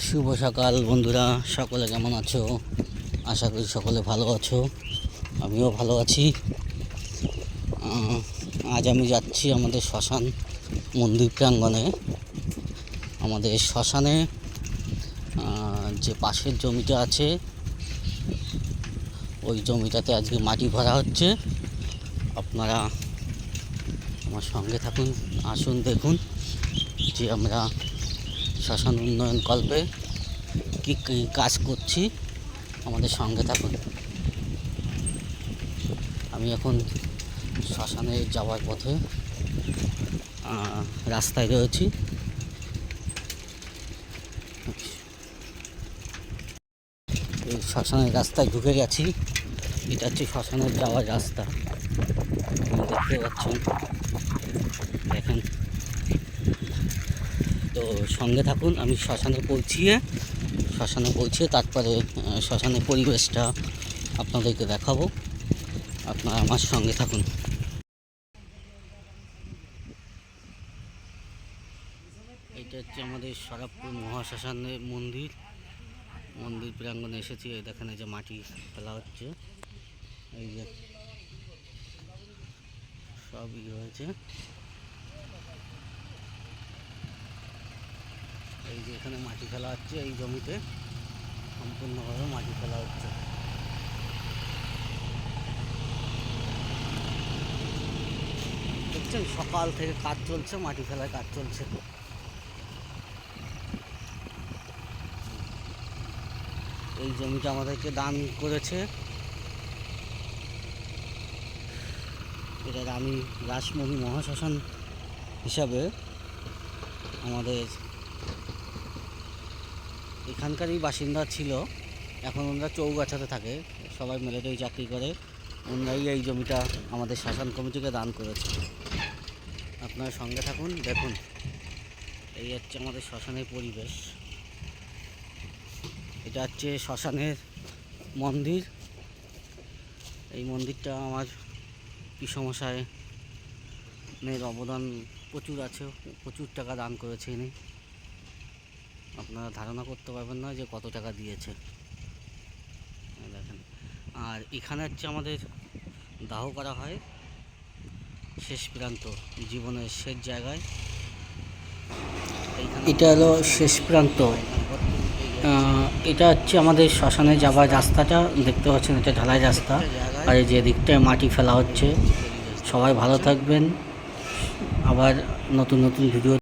শুভ সকাল বন্ধুরা, সকলে কেমন আছো? আশা করি সকলে ভালো আছো। আমিও ভালো আছি। আজ আমি যাচ্ছি আমাদের শ্মশান মন্দির প্রাঙ্গণে। আমাদের শ্মশানে যে পাশের জমিটা আছে, ওই জমিটাতে আজকে মাটি ভরা হচ্ছে। আপনারা আমার সঙ্গে থাকুন, আসুন দেখুন যে আমরা শ্মশান উন্নয়ন কল্পে কী কী কাজ করছি। আমাদের সঙ্গে থাকুন। আমি এখন শ্মশানে যাওয়ার পথে রাস্তায় রয়েছি। এই শ্মশানের রাস্তায় ঢুকে গেছি। এটা হচ্ছে শ্মশানের যাওয়ার রাস্তা, দেখতে পাচ্ছেন। দেখেন, তো সঙ্গে থাকুন। আমি শ্মশানে পৌঁছিয়ে তারপরে শ্মশানের পরিবেশটা আপনাদেরকে দেখাবো। আপনারা আমার সঙ্গে থাকুন। এটা হচ্ছে আমাদের সরাবপুর মহাশ্মশানের মন্দির প্রাঙ্গণে এসেছি। দেখেন, এই যে মাটি ফেলা হচ্ছে, এই যে সবই হয়েছে। এই যে এখানে মাটি ফেলা হচ্ছে, এই জমিতে সম্পূর্ণভাবে মাটি ফেলা হচ্ছে। দেখছেন, সকাল থেকে কাজ চলছে, মাটি ফেলার কাজ চলছে। এই জমিটা আমাদেরকে দান করেছে, এটা রানী রাসমণি মহাশ্মশান হিসাবে আমাদের এখানকারই বাসিন্দা ছিল। এখন ওনারা চৌগাছাতে থাকে, সবাই মিলিটারি চাকরি করে। ওনারাই এই জমিটা আমাদের শ্মশান কমিটিকে দান করেছে। আপনারা সঙ্গে থাকুন, দেখুন। এই হচ্ছে আমাদের শ্মশানের পরিবেশ। এটা হচ্ছে শ্মশানের মন্দির। এই মন্দিরটা আমার পিসমশাইয়ের অবদান প্রচুর আছে, প্রচুর টাকা দান করেছে ইনি। আপনারা ধারণা করতে পারবেন না যে কত টাকা দিয়েছে। দেখেন, আর এখানে হচ্ছে আমাদের দাহ করা হয় শেষ প্রান্ত, জীবনের শেষ জায়গায়। এটা হলো শেষ প্রান্ত। এটা হচ্ছে আমাদের শ্মশানে যাওয়ার রাস্তাটা, দেখতে পাচ্ছেন। এটা ঢালাই রাস্তা, আর এই যে দিকটায় মাটি ফেলা হচ্ছে। সবাই ভালো থাকবেন। আবার নতুন ভিডিও